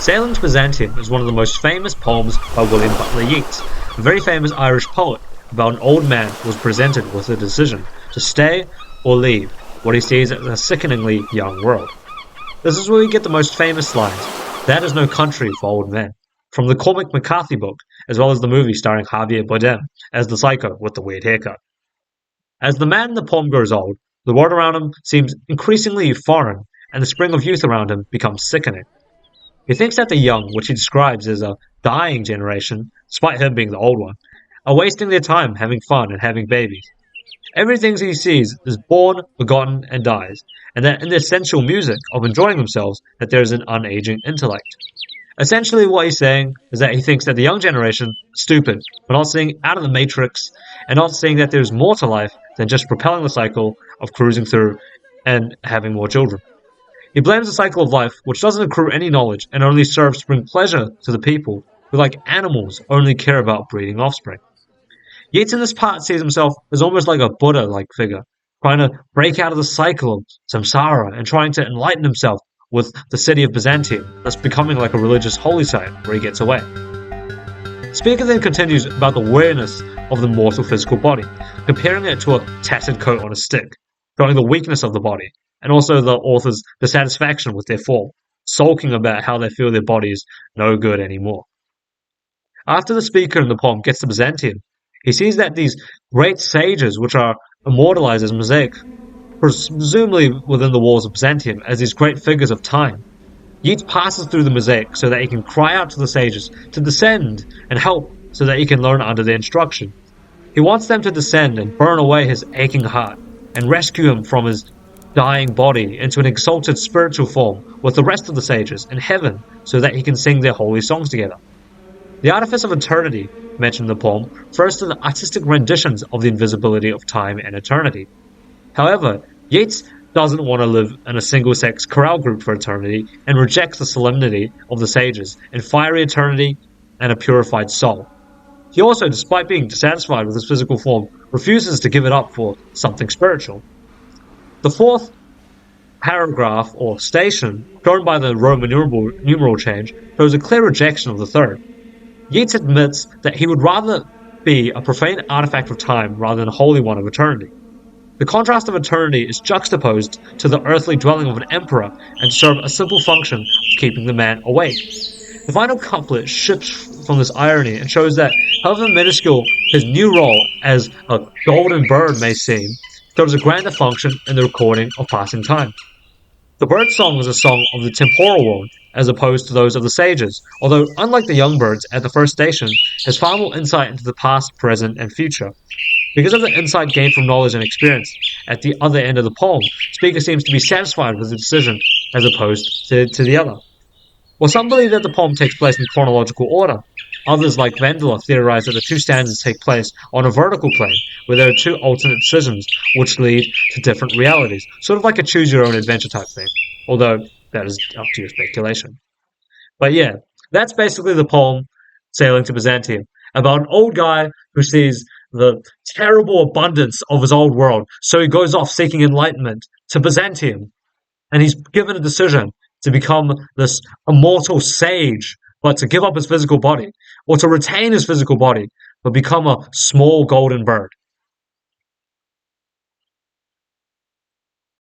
Sailing to Byzantium is one of the most famous poems by William Butler Yeats, a very famous Irish poet about an old man who was presented with a decision to stay or leave what he sees as a sickeningly young world. This is where we get the most famous lines, "That is no country for old men," from the Cormac McCarthy book, as well as the movie starring Javier Bardem as the psycho with the weird haircut. As the man in the poem grows old, the world around him seems increasingly foreign, and the spring of youth around him becomes sickening. He thinks that the young, which he describes as a dying generation, despite him being the old one, are wasting their time having fun and having babies. Everything he sees is born, begotten, and dies, and that in the essential music of enjoying themselves, that there is an unaging intellect. Essentially what he's saying is that he thinks that the young generation is stupid, but not seeing out of the matrix, and not seeing that there's more to life than just propelling the cycle of cruising through and having more children. He blames the cycle of life, which doesn't accrue any knowledge and only serves to bring pleasure to the people, who like animals only care about breeding offspring. Yeats in this part sees himself as almost like a Buddha-like figure, trying to break out of the cycle of samsara and trying to enlighten himself with the city of Byzantium, thus becoming like a religious holy site where he gets away. Speaker then continues about the weariness of the mortal physical body, comparing it to a tattered coat on a stick, showing the weakness of the body, and also the author's dissatisfaction with their form, sulking about how they feel their body is no good anymore. After the speaker in the poem gets to Byzantium, he sees that these great sages, which are immortalized as mosaic, presumably within the walls of Byzantium, as these great figures of time. Yeats passes through the mosaic so that he can cry out to the sages to descend and help so that he can learn under their instruction. He wants them to descend and burn away his aching heart and rescue him from his dying body into an exalted spiritual form with the rest of the sages in heaven so that he can sing their holy songs together. The artifice of eternity, mentioned in the poem, refers to the artistic renditions of the invisibility of time and eternity. However, Yeats doesn't want to live in a single-sex chorale group for eternity and rejects the solemnity of the sages in fiery eternity and a purified soul. He also, despite being dissatisfied with his physical form, refuses to give it up for something spiritual. The fourth paragraph, or station, shown by the Roman numeral change, shows a clear rejection of the third. Yeats admits that he would rather be a profane artifact of time rather than a holy one of eternity. The contrast of eternity is juxtaposed to the earthly dwelling of an emperor and serve a simple function of keeping the man awake. The final couplet shifts from this irony and shows that, however minuscule his new role as a golden bird may seem, serves a grander function in the recording of passing time. The bird song is a song of the temporal world, as opposed to those of the sages, although, unlike the young birds at the first station, has far more insight into the past, present, and future. Because of the insight gained from knowledge and experience, at the other end of the poem, speaker seems to be satisfied with the decision, as opposed to the other. While some believe that the poem takes place in chronological order, others, like Vendela, theorize that the two stanzas take place on a vertical plane, where there are two alternate decisions which lead to different realities, sort of like a choose-your-own-adventure type thing, although that is up to your speculation. But yeah, that's basically the poem Sailing to Byzantium, about an old guy who sees the terrible abundance of his old world, so he goes off seeking enlightenment to Byzantium, and he's given a decision to become this immortal sage, but to give up his physical body, or to retain his physical body, but become a small golden bird.